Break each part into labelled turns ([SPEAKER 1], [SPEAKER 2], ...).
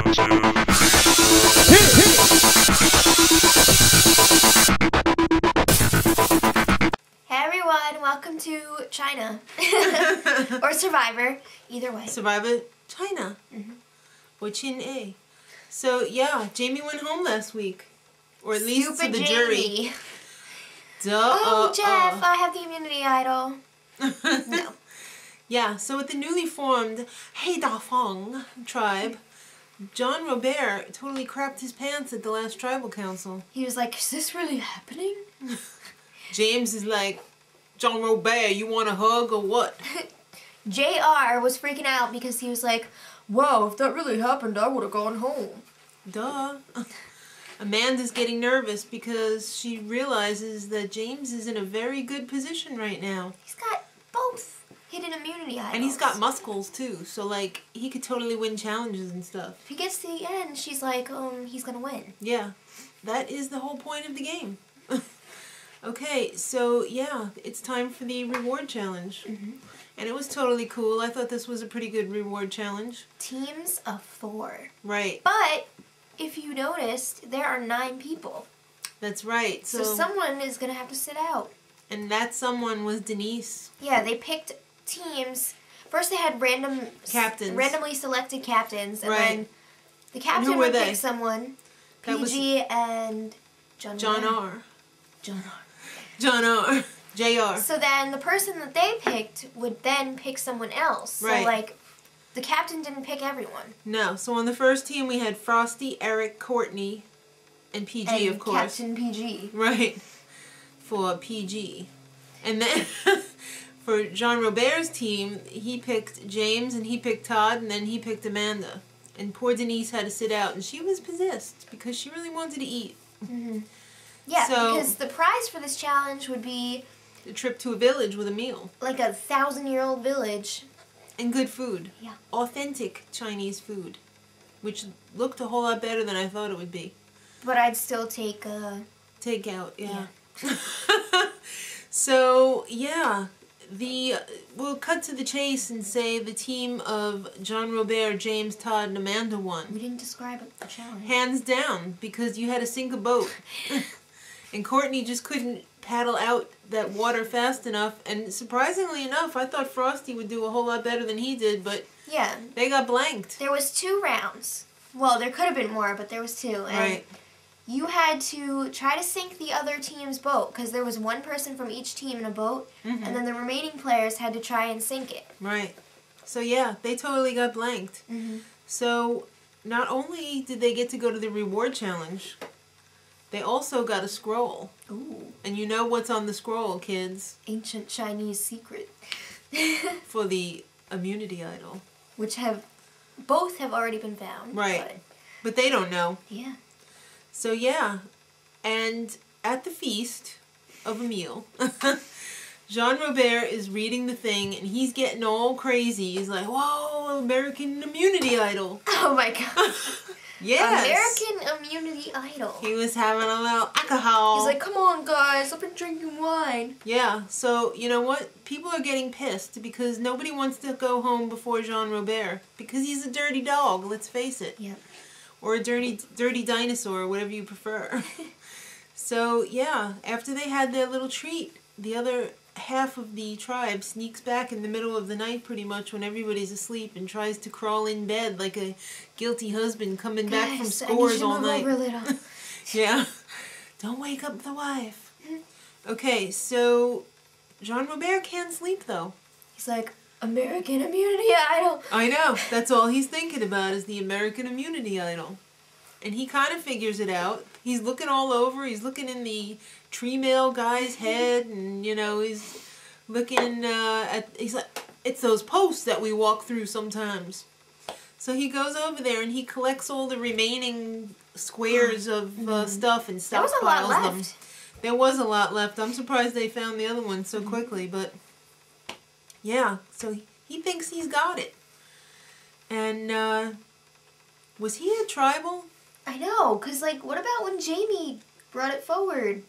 [SPEAKER 1] Hey everyone, welcome to China. Or Survivor, either way.
[SPEAKER 2] Survivor China. Or Chin A. So yeah, Jaime went home last week. Or at least to the jury.
[SPEAKER 1] Oh, Jeff, I have the immunity idol. No.
[SPEAKER 2] Yeah, so with the newly formed Hey Da Fong tribe, John Robert totally crapped his pants at the last tribal council.
[SPEAKER 1] He was like, is this really happening?
[SPEAKER 2] James is like, John Robert, you want a hug or what?
[SPEAKER 1] JR was freaking out because he was like, wow, if that really happened, I would have gone home.
[SPEAKER 2] Duh. Amanda's getting nervous because she realizes that James is in a very good position right now.
[SPEAKER 1] He's got both hidden immunity idols.
[SPEAKER 2] And he's got muscles too, so like, he could totally win challenges and stuff.
[SPEAKER 1] If he gets to the end, she's like, he's gonna win.
[SPEAKER 2] Yeah, that is the whole point of the game. Okay, so yeah, it's time for the reward challenge. And it was totally cool. I thought this was a pretty good reward challenge.
[SPEAKER 1] Teams of 4.
[SPEAKER 2] Right.
[SPEAKER 1] But, if you noticed, there are 9 people.
[SPEAKER 2] That's right.
[SPEAKER 1] So someone is going to have to sit out.
[SPEAKER 2] And that someone was Denise.
[SPEAKER 1] Yeah, they picked teams. First they had
[SPEAKER 2] captains.
[SPEAKER 1] Randomly selected captains. And
[SPEAKER 2] right.
[SPEAKER 1] then the captain would pick someone. PG and John
[SPEAKER 2] R.
[SPEAKER 1] John R.
[SPEAKER 2] John R. JR.
[SPEAKER 1] So then the person that they picked would then pick someone else.
[SPEAKER 2] Right.
[SPEAKER 1] So like, the captain didn't pick everyone.
[SPEAKER 2] No. So on the first team we had Frosti, Erik, Courtney, and PG,
[SPEAKER 1] and
[SPEAKER 2] of course.
[SPEAKER 1] Captain PG.
[SPEAKER 2] Right. For PG. And then for John Robert's team, he picked James and he picked Todd and then he picked Amanda. And poor Denise had to sit out and she was possessed because she really wanted to eat.
[SPEAKER 1] Yeah, because the prize for this challenge would be
[SPEAKER 2] a trip to a village with a meal.
[SPEAKER 1] Like a 1,000-year-old village.
[SPEAKER 2] And good food.
[SPEAKER 1] Yeah. Authentic
[SPEAKER 2] Chinese food. Which looked a whole lot better than I thought it would be.
[SPEAKER 1] But I'd still take
[SPEAKER 2] takeout, yeah. So, yeah. We'll cut to the chase and say the team of John Robert, James, Todd, and Amanda won.
[SPEAKER 1] We didn't describe the challenge.
[SPEAKER 2] Hands down, because you had to sink a boat. And Courtney just couldn't paddle out that water fast enough. And surprisingly enough, I thought Frosti would do a whole lot better than he did, but
[SPEAKER 1] yeah,
[SPEAKER 2] they got blanked.
[SPEAKER 1] There was 2 rounds. Well, there could have been more, but there was 2. And
[SPEAKER 2] right.
[SPEAKER 1] You had to try to sink the other team's boat, because there was one person from each team in a boat, and then the remaining players had to try and sink it.
[SPEAKER 2] Right. So yeah, they totally got blanked. So not only did they get to go to the reward challenge, they also got a scroll.
[SPEAKER 1] Ooh.
[SPEAKER 2] And you know what's on the scroll, kids?
[SPEAKER 1] Ancient Chinese secret.
[SPEAKER 2] For the immunity idol.
[SPEAKER 1] Which both have already been found.
[SPEAKER 2] Right. But they don't know.
[SPEAKER 1] Yeah.
[SPEAKER 2] So yeah, and at the feast of a meal, Jean Robert is reading the thing and he's getting all crazy. He's like, whoa, American immunity idol.
[SPEAKER 1] Oh my god.
[SPEAKER 2] Yes.
[SPEAKER 1] American immunity idol.
[SPEAKER 2] He was having a little alcohol.
[SPEAKER 1] He's like, come on guys, I've been drinking wine.
[SPEAKER 2] Yeah, so you know what? People are getting pissed because nobody wants to go home before Jean Robert. Because he's a dirty dog, let's face it.
[SPEAKER 1] Yep.
[SPEAKER 2] Or a dirty dinosaur, whatever you prefer. So, yeah, after they had their little treat, the other half of the tribe sneaks back in the middle of the night pretty much when everybody's asleep and tries to crawl in bed like a guilty husband coming back from scores all night.
[SPEAKER 1] Over a little.
[SPEAKER 2] Yeah. Don't wake up the wife. Okay, so Jean Robert can't sleep though.
[SPEAKER 1] He's like, American immunity idol.
[SPEAKER 2] I know. That's all he's thinking about is the American immunity idol. And he kind of figures it out. He's looking all over. He's looking in the tree mail guy's head. And, you know, he's looking he's like, it's those posts that we walk through sometimes. So he goes over there and he collects all the remaining squares of stuff and stockpiles them. There was a lot left. I'm surprised they found the other one so quickly, but yeah, so he thinks he's got it. And was he a tribal?
[SPEAKER 1] I know, because like, what about when Jaime brought it forward?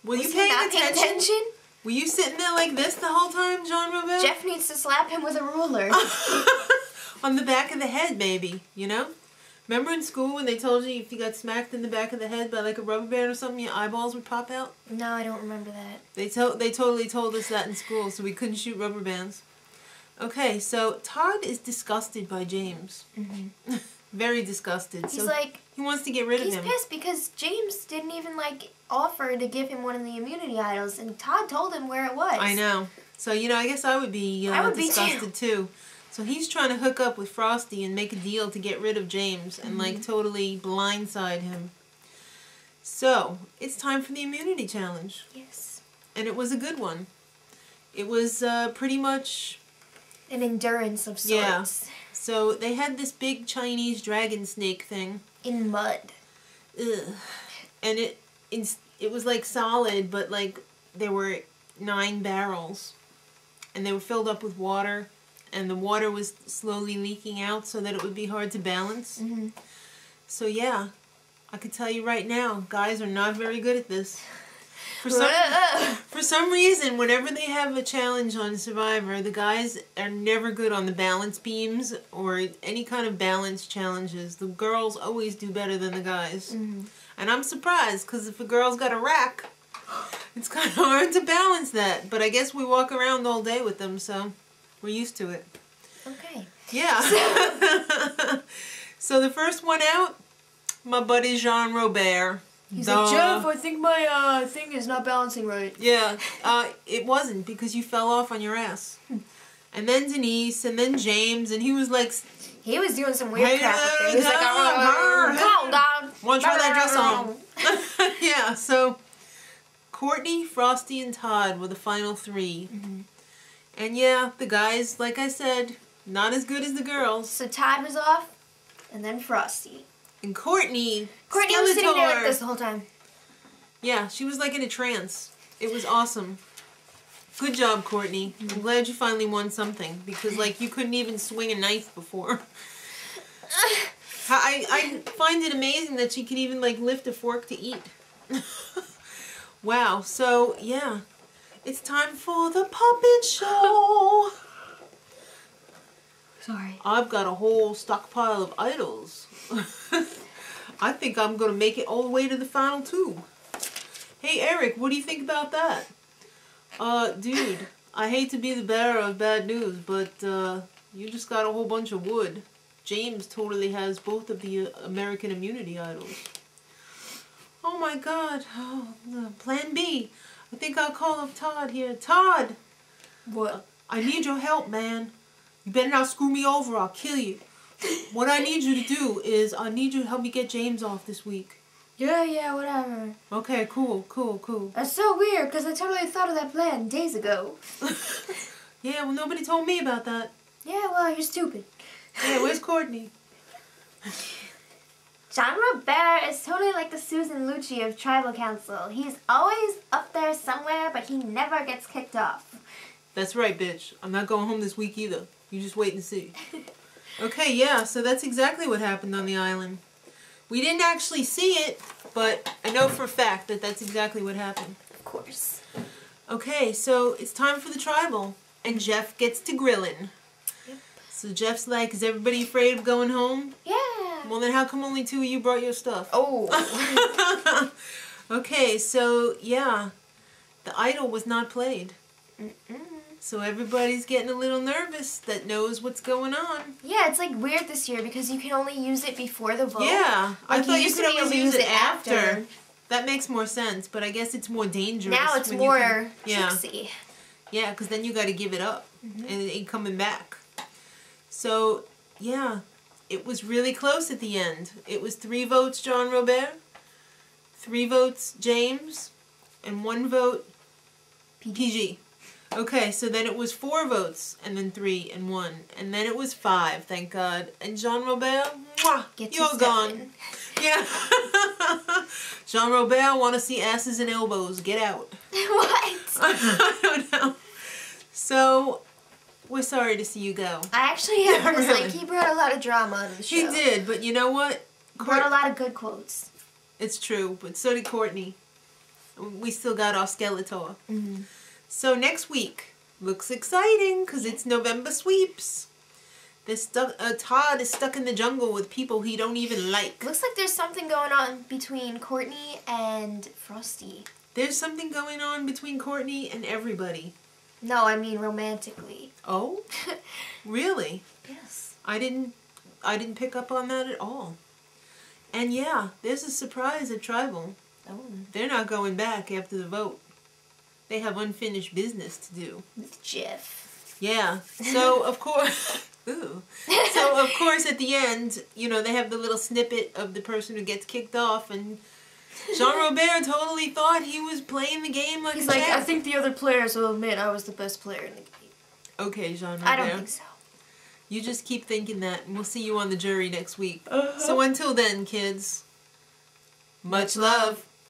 [SPEAKER 2] Was you paying attention? Were you sitting there like this the whole time, Jean Robert?
[SPEAKER 1] Jeff needs to slap him with a ruler.
[SPEAKER 2] On the back of the head, maybe, you know? Remember in school when they told you if you got smacked in the back of the head by like a rubber band or something, your eyeballs would pop out?
[SPEAKER 1] No, I don't remember that.
[SPEAKER 2] They totally told us that in school, so we couldn't shoot rubber bands. Okay, so Todd is disgusted by James. Mm-hmm. Very disgusted.
[SPEAKER 1] He's like...
[SPEAKER 2] He wants to get rid of him.
[SPEAKER 1] He's pissed because James didn't even, like, offer to give him one of the immunity idols, and Todd told him where it was.
[SPEAKER 2] I know. So, you know, I guess I would be disgusted too. So he's trying to hook up with Frosti and make a deal to get rid of James and, like, totally blindside him. So, it's time for the immunity challenge.
[SPEAKER 1] Yes.
[SPEAKER 2] And it was a good one. It was pretty much...
[SPEAKER 1] an endurance of sorts.
[SPEAKER 2] Yeah. So they had this big Chinese dragon snake thing.
[SPEAKER 1] In mud.
[SPEAKER 2] Ugh. And it was like solid, but like there were 9 barrels. And they were filled up with water. And the water was slowly leaking out so that it would be hard to balance. Mm-hmm. So yeah, I could tell you right now, guys are not very good at this. For some reason, whenever they have a challenge on Survivor, the guys are never good on the balance beams or any kind of balance challenges. The girls always do better than the guys. Mm-hmm. And I'm surprised, because if a girl's got a rack, it's kind of hard to balance that. But I guess we walk around all day with them, so we're used to it.
[SPEAKER 1] Okay.
[SPEAKER 2] Yeah. So the first one out, my buddy Jean Robert.
[SPEAKER 1] He's like, Jeff, I think my thing is not balancing right.
[SPEAKER 2] Yeah, it wasn't because you fell off on your ass. And then Denise, and then James, and he was like...
[SPEAKER 1] He was doing some weird crap up there. He was like, calm down.
[SPEAKER 2] Want to try that dress on? Yeah, so Courtney, Frosti, and Todd were the final 3. Mm-hmm. And yeah, the guys, like I said, not as good as the girls.
[SPEAKER 1] So Todd was off, and then Frosti.
[SPEAKER 2] And Courtney
[SPEAKER 1] was sitting there like this the whole time.
[SPEAKER 2] Yeah, she was like in a trance. It was awesome. Good job, Courtney. Mm-hmm. I'm glad you finally won something. Because, like, you couldn't even swing a knife before. I find it amazing that she could even, like, lift a fork to eat. Wow. So, yeah. It's time for the puppet show.
[SPEAKER 1] Sorry.
[SPEAKER 2] I've got a whole stockpile of idols. I think I'm going to make it all the way to the final 2. Hey, Erik, what do you think about that? Dude, I hate to be the bearer of bad news, but you just got a whole bunch of wood. James totally has both of the American immunity idols. Oh my god. Oh, plan B. I think I'll call up Todd here. Todd!
[SPEAKER 1] What?
[SPEAKER 2] I need your help, man. You better not screw me over, I'll kill you. What I need you to do is, I need you to help me get James off this week.
[SPEAKER 1] Yeah, whatever.
[SPEAKER 2] Okay, cool.
[SPEAKER 1] That's so weird, because I totally thought of that plan days ago.
[SPEAKER 2] Yeah, well, nobody told me about that.
[SPEAKER 1] Yeah, well, you're stupid.
[SPEAKER 2] Yeah, where's Courtney?
[SPEAKER 1] Jean Robert is totally like the Susan Lucci of Tribal Council. He's always up there somewhere, but he never gets kicked off.
[SPEAKER 2] That's right, bitch. I'm not going home this week either. You just wait and see. Okay, yeah, so that's exactly what happened on the island. We didn't actually see it, but I know for a fact that that's exactly what happened.
[SPEAKER 1] Of course.
[SPEAKER 2] Okay, so it's time for the tribal, and Jeff gets to grilling.
[SPEAKER 1] Yep.
[SPEAKER 2] So Jeff's like, is everybody afraid of going home?
[SPEAKER 1] Yeah.
[SPEAKER 2] Well, then how come only 2 of you brought your stuff?
[SPEAKER 1] Oh.
[SPEAKER 2] Okay, so, yeah, the idol was not played.
[SPEAKER 1] Mm-mm.
[SPEAKER 2] So everybody's getting a little nervous that knows what's going on.
[SPEAKER 1] Yeah, it's like weird this year because you can only use it before the vote.
[SPEAKER 2] Yeah,
[SPEAKER 1] like
[SPEAKER 2] I thought you could always use it after.
[SPEAKER 1] after.
[SPEAKER 2] That makes more sense, but I guess it's more dangerous.
[SPEAKER 1] Now it's more tricksy.
[SPEAKER 2] Yeah, because then you got to give it up, and it ain't coming back. So, yeah, it was really close at the end. It was 3 votes Jean Robert, 3 votes James, and 1 vote PG. Okay, so then it was 4 votes, and then 3 and 1, and then it was 5, thank God. And Jean Robert, mwah, you're gone. Yeah. Jean Robert, want to see asses and elbows. Get out.
[SPEAKER 1] What?
[SPEAKER 2] I don't know. So, we're sorry to see you go.
[SPEAKER 1] I actually have to say, he brought a lot of drama on the show.
[SPEAKER 2] He did, but you know what?
[SPEAKER 1] Brought a lot of good quotes.
[SPEAKER 2] It's true, but so did Courtney. We still got our Skeletor. So next week looks exciting because it's November sweeps. Todd is stuck in the jungle with people he don't even like.
[SPEAKER 1] Looks like there's something going on between Courtney and Frosti.
[SPEAKER 2] There's something going on between Courtney and everybody.
[SPEAKER 1] No, I mean romantically.
[SPEAKER 2] Oh? Really?
[SPEAKER 1] Yes.
[SPEAKER 2] I didn't pick up on that at all. And yeah, there's a surprise at Tribal.
[SPEAKER 1] Oh.
[SPEAKER 2] They're not going back after the vote. They have unfinished business to do.
[SPEAKER 1] With Jeff.
[SPEAKER 2] Yeah. So, of course... Ooh. So, of course, at the end, they have the little snippet of the person who gets kicked off, and Jean-Robert totally thought he was playing the game like
[SPEAKER 1] He's
[SPEAKER 2] a
[SPEAKER 1] like,
[SPEAKER 2] champ.
[SPEAKER 1] I think the other players will admit I was the best player in the game.
[SPEAKER 2] Okay, Jean-Robert.
[SPEAKER 1] I don't think so.
[SPEAKER 2] You just keep thinking that, and we'll see you on the jury next week.
[SPEAKER 1] Uh-huh.
[SPEAKER 2] So until then, kids, much love.